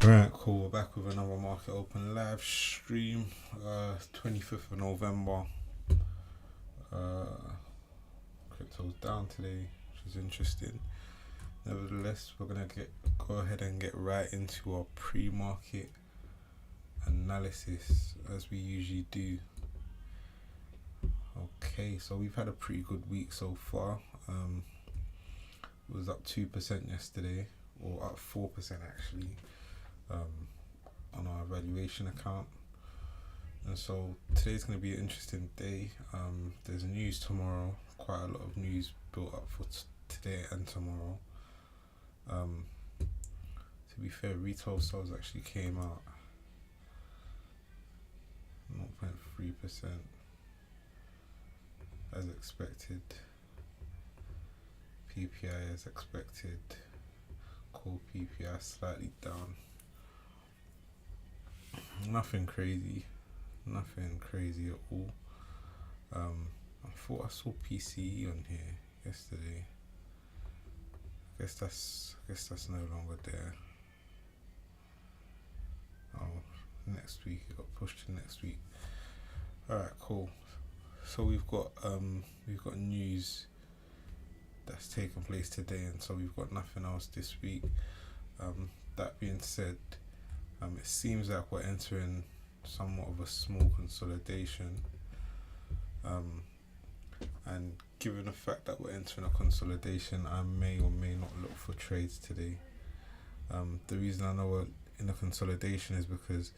Right, cool. We're back with another market open live stream. 25th of November. Uh, Crypto's down today, which is interesting. Nevertheless, we're gonna go ahead and get right into our pre-market analysis as we usually do. Okay, so we've had a pretty good week so far. It was up 2% yesterday, or up 4% actually. On our valuation account, and so today's going to be an interesting day. There's news tomorrow, quite a lot of news built up for today and tomorrow. To be fair, retail sales actually came out 0.3% as expected, PPI as expected, core PPI slightly down. Nothing crazy at all. I thought I saw PCE on here yesterday. I guess that's no longer there. Oh, next week, it got pushed to next week. Alright, cool. So we've got news that's taken place today, and so we've got nothing else this week. That being said, it seems like we're entering somewhat of a small consolidation, and given the fact that we're entering a consolidation, I may or may not look for trades today. The reason I know we're in a consolidation is because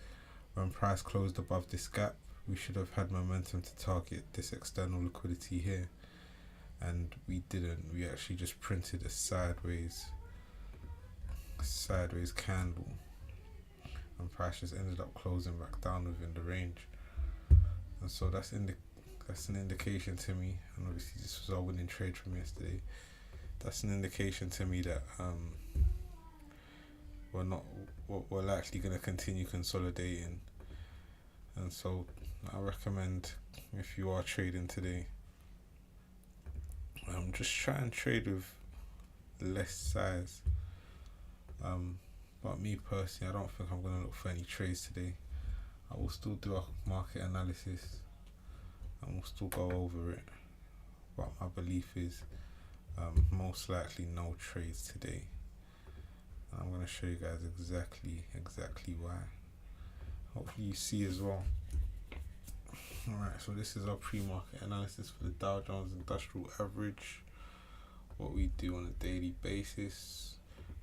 when price closed above this gap, we should have had momentum to target this external liquidity here, and we didn't. We actually just printed a sideways candle, and price just ended up closing back down within the range. And so that's an indication to me, and obviously this was our winning trade from yesterday. That's an indication to me that we're likely going to continue consolidating. And so I recommend, if you are trading today, just try and trade with less size. But me personally, I don't think I'm going to look for any trades today. I will still do a market analysis and we'll still go over it. But my belief is most likely no trades today. And I'm going to show you guys exactly why. Hopefully you see as well. Alright, so this is our pre-market analysis for the Dow Jones Industrial Average. What we do on a daily basis.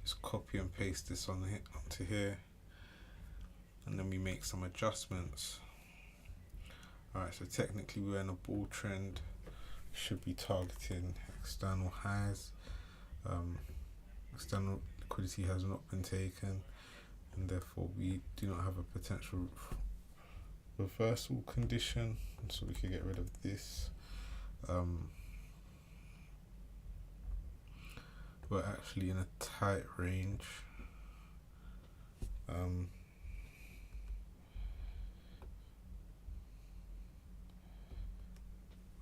Just copy and paste this onto here, and then we make some adjustments. Alright, so technically we're in a bull trend. Should be targeting external highs. External liquidity has not been taken, and therefore we do not have a potential reversal condition, so we can get rid of this. We're actually in a tight range.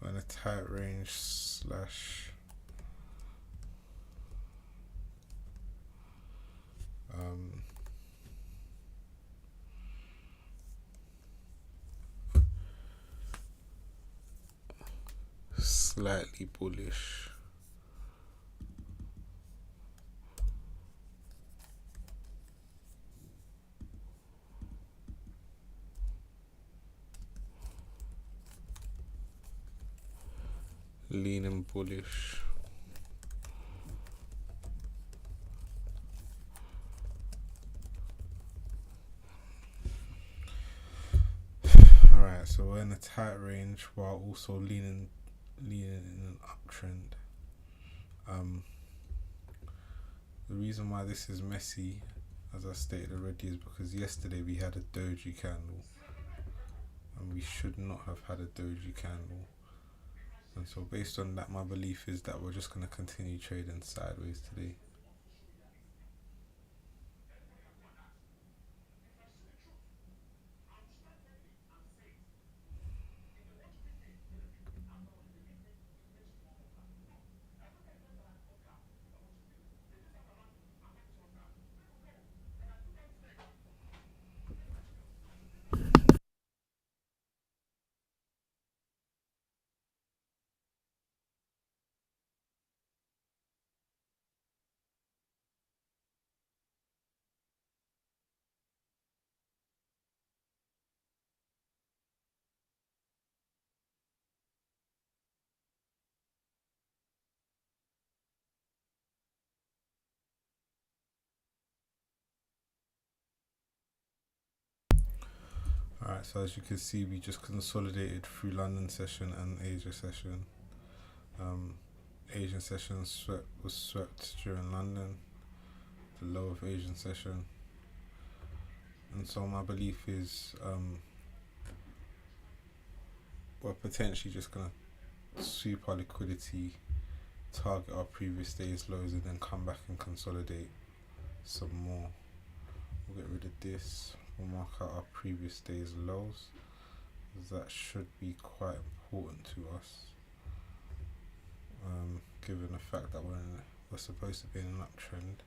We're in a tight range slash slightly bullish. Leaning bullish. Alright, so we're in a tight range while also leaning in an uptrend. The reason why this is messy, as I stated already, is because yesterday we had a doji candle, and we should not have had a doji candle. And so based on that, my belief is that we're just going to continue trading sideways today. Alright, so as you can see, we just consolidated through London session and Asia session. Asian session was swept during London, the low of Asian session, and so my belief is we're potentially just gonna sweep our liquidity, target our previous day's lows, and then come back and consolidate some more. We'll get rid of this. We'll mark out our previous day's lows. That should be quite important to us, given the fact that we're supposed to be in an uptrend.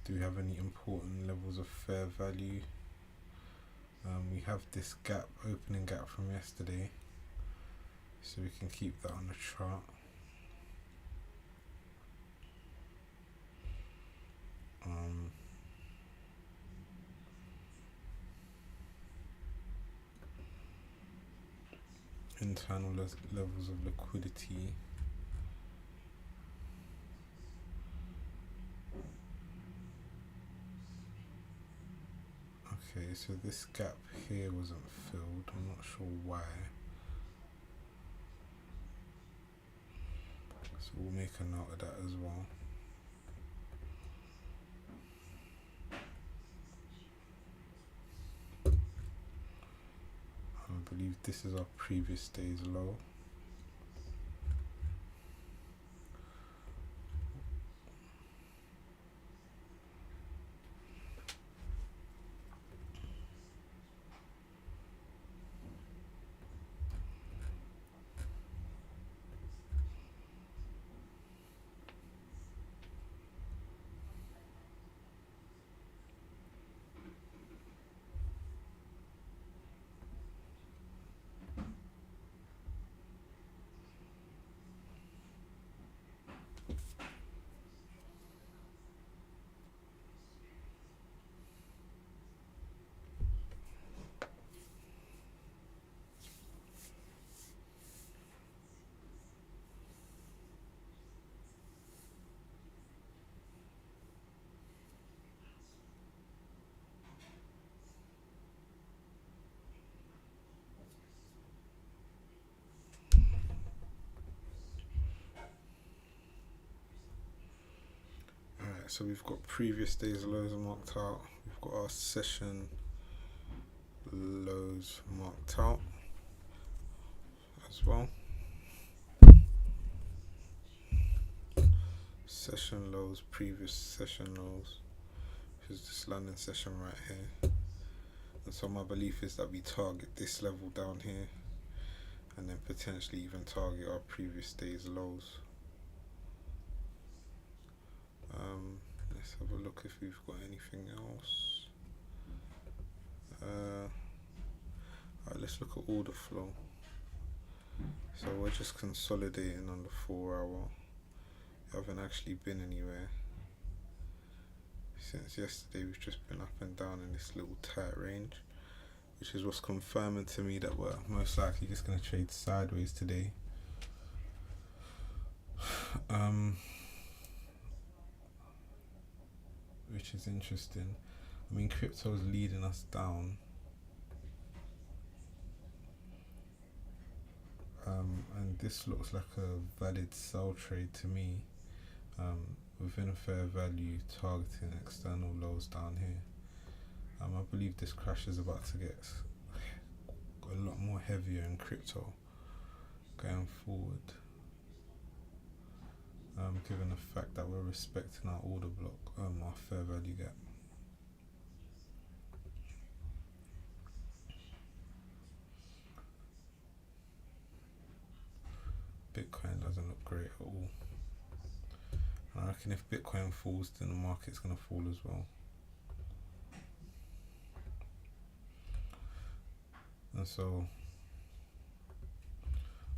Do we have any important levels of fair value? We have this gap, opening gap from yesterday, so we can keep that on the chart. Internal levels of liquidity. Okay, so this gap here wasn't filled. I'm not sure why. So we'll make a note of that as well. I believe this is our previous day's low. So we've got previous day's lows marked out. We've got our session lows marked out as well. Session lows, previous session lows. Here's this London session right here. And so my belief is that we target this level down here, and then potentially even target our previous day's lows. Let's have a look if we've got anything else. Alright, let's look at order flow. So we're just consolidating on the 4 hour. We haven't actually been anywhere. Since yesterday we've just been up and down in this little tight range, which is what's confirming to me that we're most likely just going to trade sideways today. Which is interesting. I mean, crypto is leading us down, and this looks like a valid sell trade to me, within a fair value, targeting external lows down here. I believe this crash is about to get a lot more heavier in crypto going forward, given the fact that we're respecting our order block, our fair value gap. Bitcoin doesn't look great at all. I reckon if Bitcoin falls, then the market's going to fall as well. And so,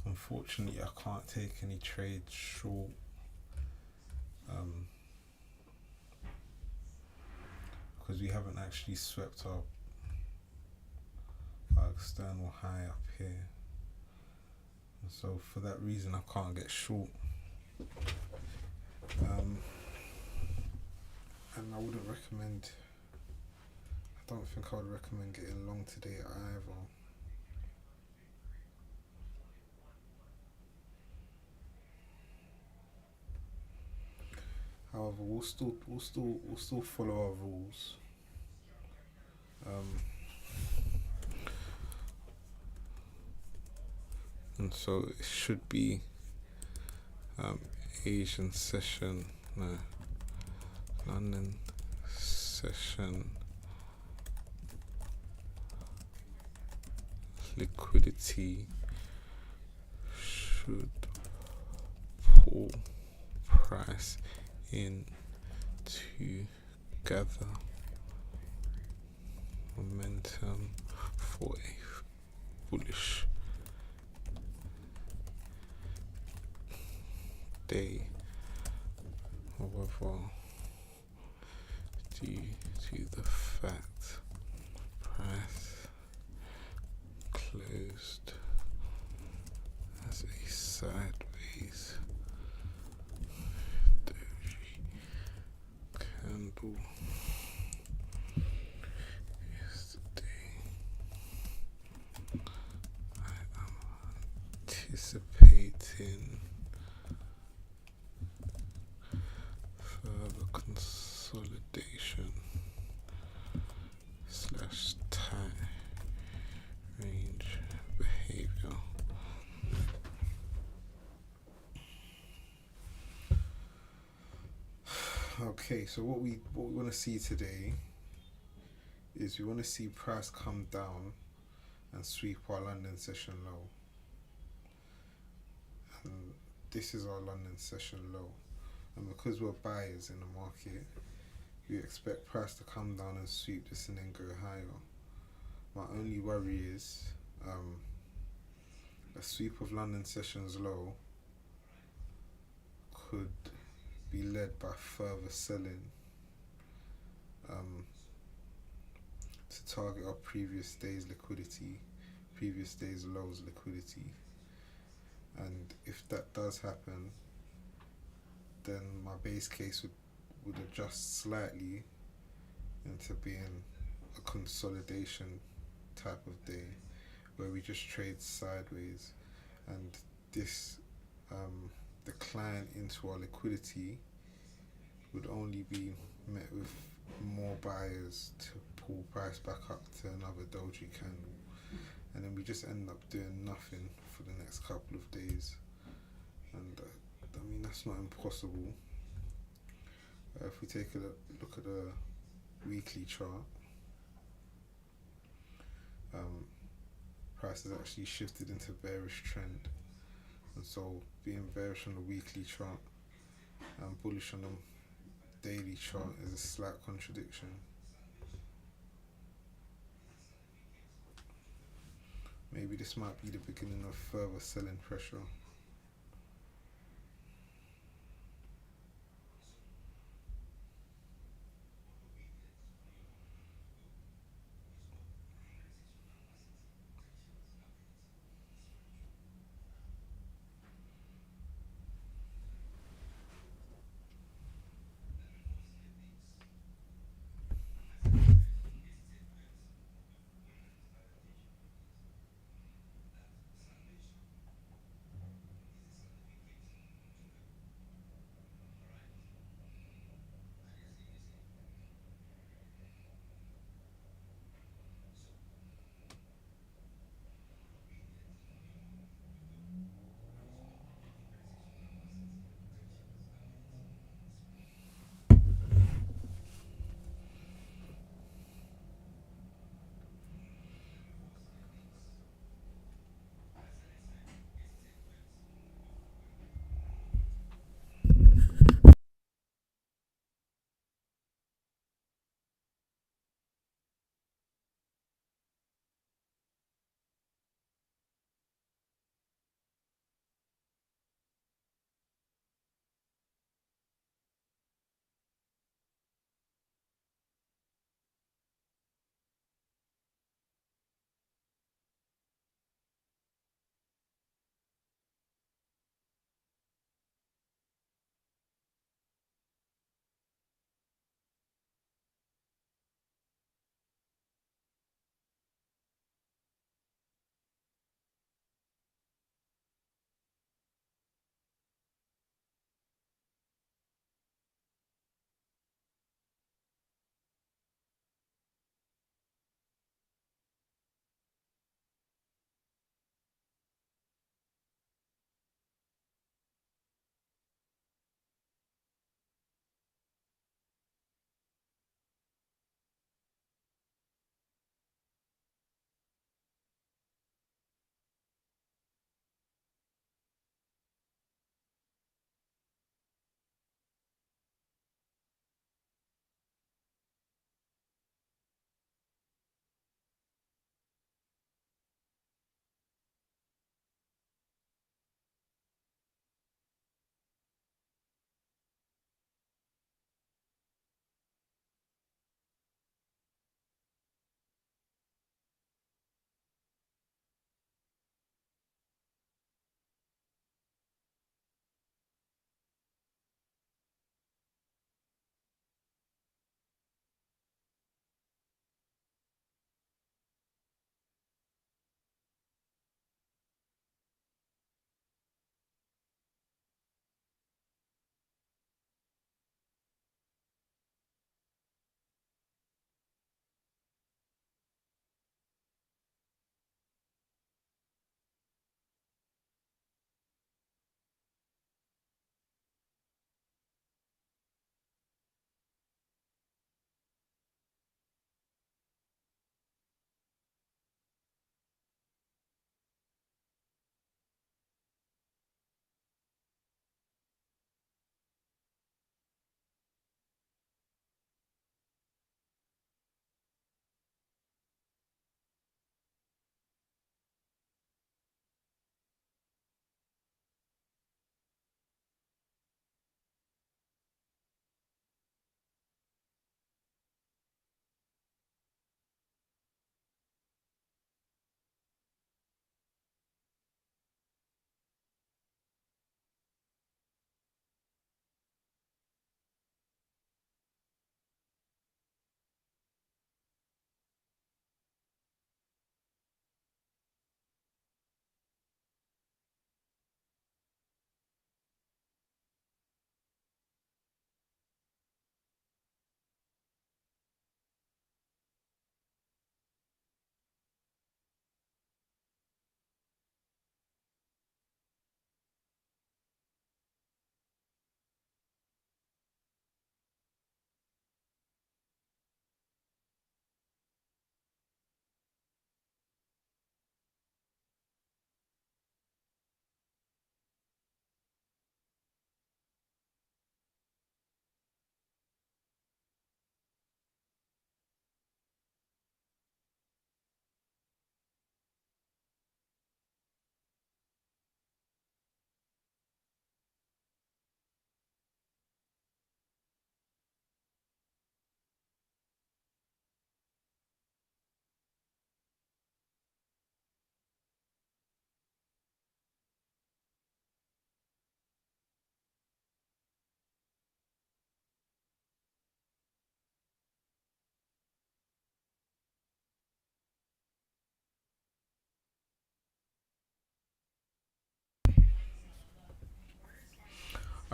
unfortunately, I can't take any trades short. Because we haven't actually swept our external high up here. And so for that reason I can't get short. And I wouldn't recommend don't think I would recommend getting long today either. However, we'll still follow our rules. Um, and so it should be um, Asian session, no, London session liquidity should pull price in to gather momentum for a bullish day. However, due to the fact price closed as a sideways doji candle yesterday, I am anticipating further consolidation slash tight range behavior. Okay, so what we want to see today is we want to see price come down and sweep our London session low. And this is our London session low. And because we're buyers in the market, we expect price to come down and sweep this and then go higher. My only worry is a sweep of London sessions low could be led by further selling to target our previous day's liquidity, previous day's lows liquidity. And if that does happen, then my base case would adjust slightly into being a consolidation type of day where we just trade sideways, and this decline into our liquidity would only be met with more buyers to pull price back up to another doji candle, and then we just end up doing nothing for the next couple of days. And I mean, that's not impossible. If we take a look at the weekly chart, price has actually shifted into bearish trend, and so being bearish on the weekly chart and bullish on the daily chart is a slight contradiction. Maybe this might be the beginning of further selling pressure.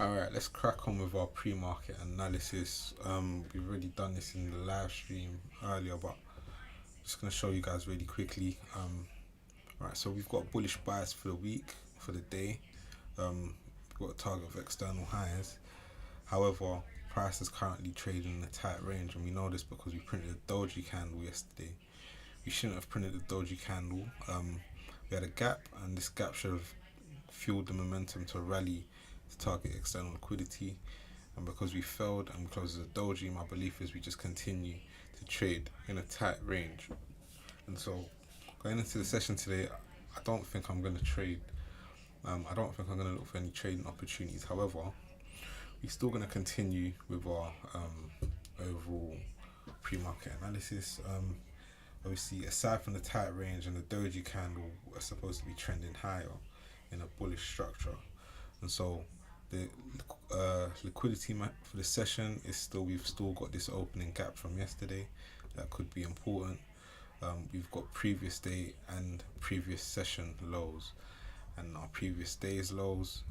All right, let's crack on with our pre-market analysis. We've already done this in the live stream earlier, but just gonna show you guys really quickly. Right, so we've got bullish bias for the week, for the day. We've got a target of external highs. However, price is currently trading in a tight range, and we know this because we printed a doji candle yesterday. We shouldn't have printed a doji candle. We had a gap, and this gap should have fueled the momentum to rally to target external liquidity. And because we failed and we closed as a doji, my belief is we just continue to trade in a tight range. And so, going into the session today, I don't think I'm going to trade. I don't think I'm going to look for any trading opportunities. However, we're still going to continue with our overall pre-market analysis. Obviously, aside from the tight range and the doji candle, we're supposed to be trending higher in a bullish structure. And so the liquidity map for the session is still, we've still got this opening gap from yesterday that could be important. We've got previous day and previous session lows, and our previous day's lows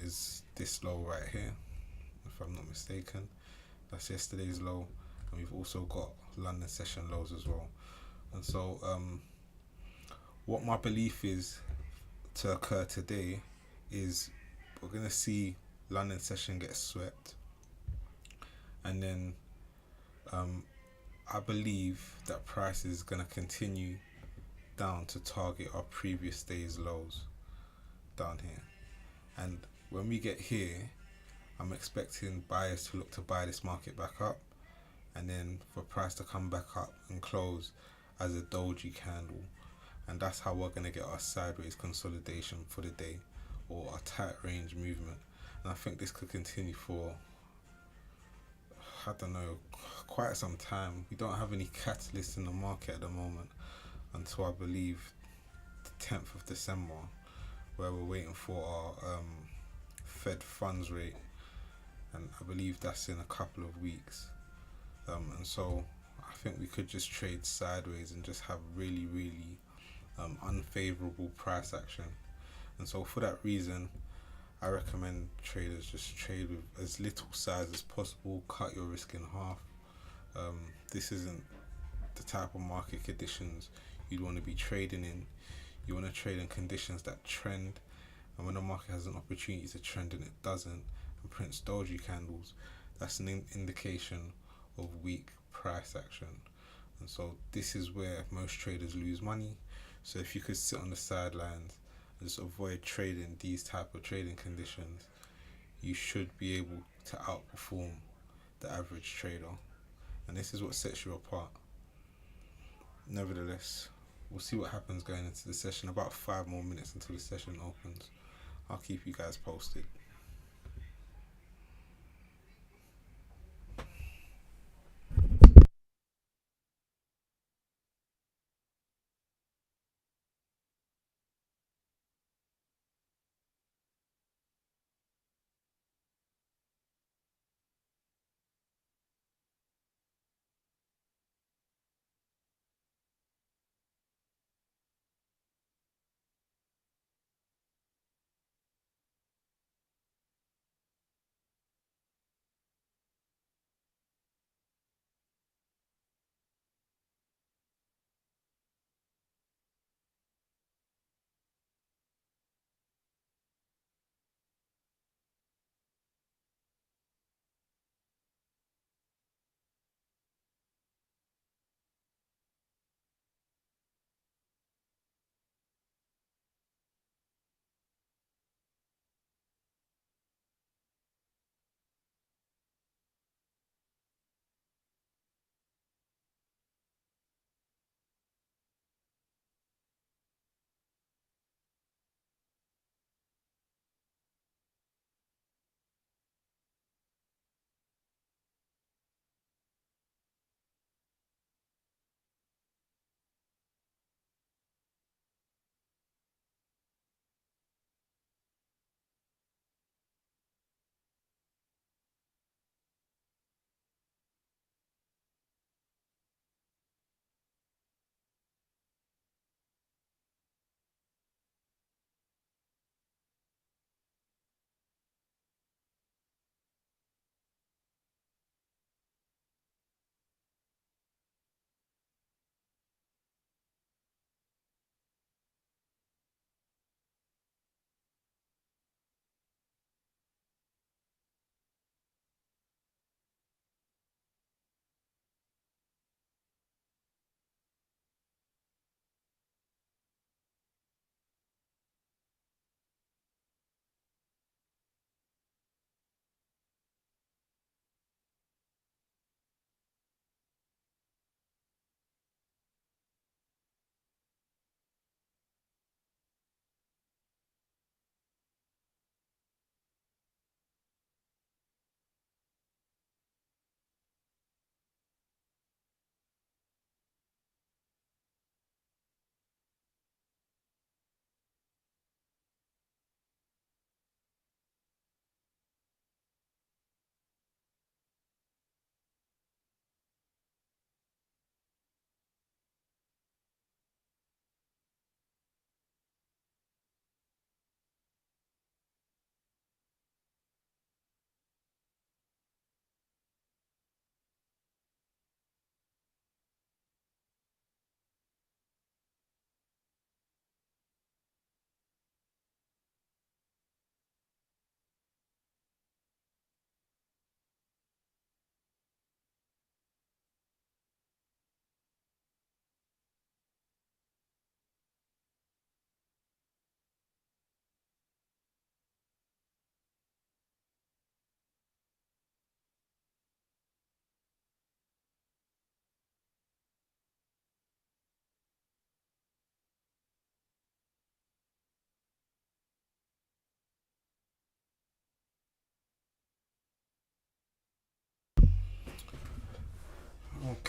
is this low right here, if I'm not mistaken. That's yesterday's low, and we've also got London session lows as well. And so what my belief is to occur today is we're going to see London session get swept, and then I believe that price is going to continue down to target our previous day's lows down here. And when we get here, I'm expecting buyers to look to buy this market back up, and then for price to come back up and close as a doji candle. And that's how we're going to get our sideways consolidation for the day, or a tight range movement. And I think this could continue for, I don't know, quite some time. We don't have any catalysts in the market at the moment until I believe the 10th of December, where we're waiting for our Fed funds rate, and I believe that's in a couple of weeks. And so I think we could just trade sideways and just have really, really unfavorable price action. And so for that reason, I recommend traders just trade with as little size as possible, cut your risk in half. This isn't the type of market conditions you'd want to be trading in. You want to trade in conditions that trend, and when the market has an opportunity to trend and it doesn't, and prints doji candles, that's an indication of weak price action. And so this is where most traders lose money. So if you could sit on the sidelines and just avoid trading these type of trading conditions, you should be able to outperform the average trader, and this is what sets you apart. Nevertheless, we'll see what happens going into the session. About 5 more minutes until the session opens. I'll keep you guys posted.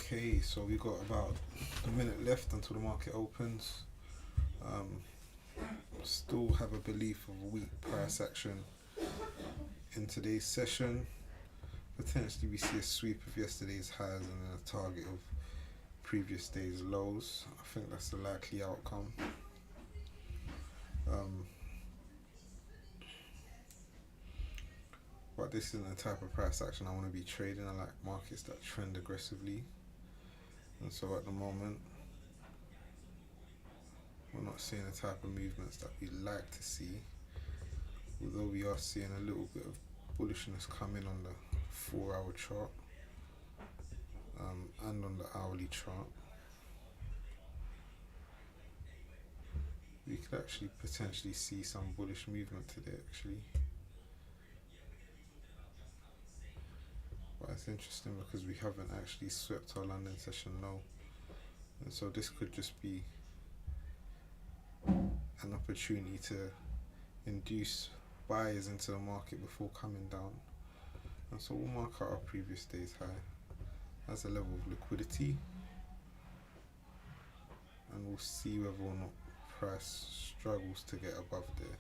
Okay, so we got about a minute left until the market opens. Um, Still have a belief of a weak price action in today's session. Potentially, we see a sweep of yesterday's highs and then a target of previous day's lows. I think that's the likely outcome. Um, but this isn't the type of price action I want to be trading. I like markets that trend aggressively, and so at the moment, we're not seeing the type of movements that we like to see. Although we are seeing a little bit of bullishness come in on the 4-hour chart and on the hourly chart. We could actually potentially see some bullish movement today actually. But it's interesting because we haven't actually swept our London session low. And so this could just be an opportunity to induce buyers into the market before coming down. And so we'll mark out our previous day's high as a level of liquidity, and we'll see whether or not price struggles to get above there.